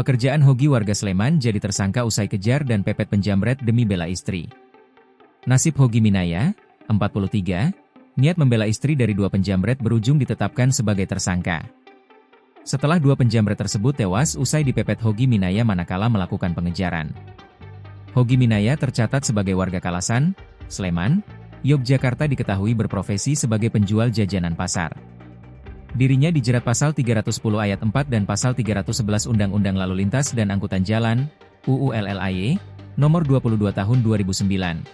Pekerjaan Hogi warga Sleman jadi tersangka usai kejar dan pepet penjamret demi bela istri. Nasib Hogi Minaya, 43, niat membela istri dari dua penjamret berujung ditetapkan sebagai tersangka. Setelah dua penjamret tersebut tewas usai dipepet Hogi Minaya manakala melakukan pengejaran. Hogi Minaya tercatat sebagai warga Kalasan, Sleman, Yogyakarta, diketahui berprofesi sebagai penjual jajanan pasar. Dirinya dijerat pasal 310 ayat 4 dan pasal 311 Undang-Undang Lalu Lintas dan Angkutan Jalan, UU LLAY, nomor 22 tahun 2009.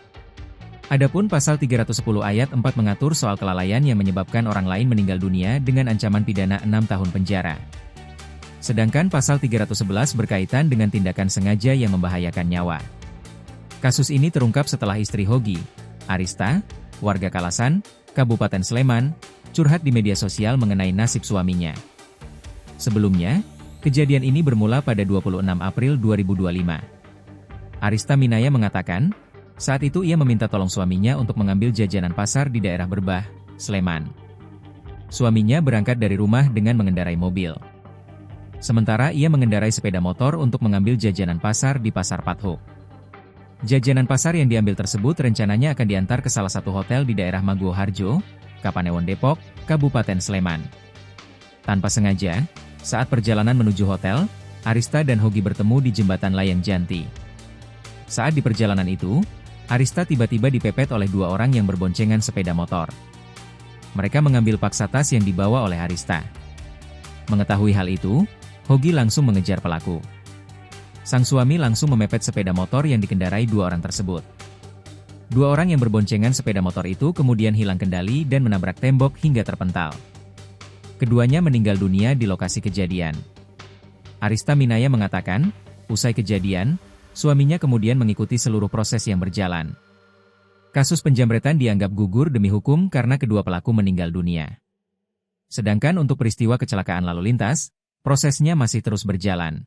Adapun pasal 310 ayat 4 mengatur soal kelalaian yang menyebabkan orang lain meninggal dunia dengan ancaman pidana 6 tahun penjara. Sedangkan pasal 311 berkaitan dengan tindakan sengaja yang membahayakan nyawa. Kasus ini terungkap setelah istri Hogi, Arista, warga Kalasan, Kabupaten Sleman, curhat di media sosial mengenai nasib suaminya. Sebelumnya, kejadian ini bermula pada 26 April 2025. Arista Minaya mengatakan, saat itu ia meminta tolong suaminya untuk mengambil jajanan pasar di daerah Berbah, Sleman. Suaminya berangkat dari rumah dengan mengendarai mobil. Sementara ia mengendarai sepeda motor untuk mengambil jajanan pasar di Pasar Pathuk. Jajanan pasar yang diambil tersebut rencananya akan diantar ke salah satu hotel di daerah Maguwo Harjo, Kapanewon Depok, Kabupaten Sleman. Tanpa sengaja, saat perjalanan menuju hotel, Arista dan Hogi bertemu di jembatan Layang Janti. Saat di perjalanan itu, Arista tiba-tiba dipepet oleh dua orang yang berboncengan sepeda motor. Mereka mengambil paksa tas yang dibawa oleh Arista. Mengetahui hal itu, Hogi langsung mengejar pelaku. Sang suami langsung memepet sepeda motor yang dikendarai dua orang tersebut. Dua orang yang berboncengan sepeda motor itu kemudian hilang kendali dan menabrak tembok hingga terpental. Keduanya meninggal dunia di lokasi kejadian. Arista Minaya mengatakan, usai kejadian, suaminya kemudian mengikuti seluruh proses yang berjalan. Kasus penjamretan dianggap gugur demi hukum karena kedua pelaku meninggal dunia. Sedangkan untuk peristiwa kecelakaan lalu lintas, prosesnya masih terus berjalan.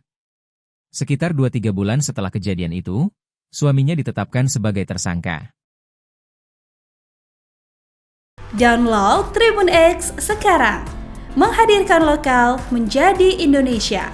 Sekitar 2-3 bulan setelah kejadian itu, suaminya ditetapkan sebagai tersangka. Download Tribun X sekarang, menghadirkan lokal menjadi Indonesia.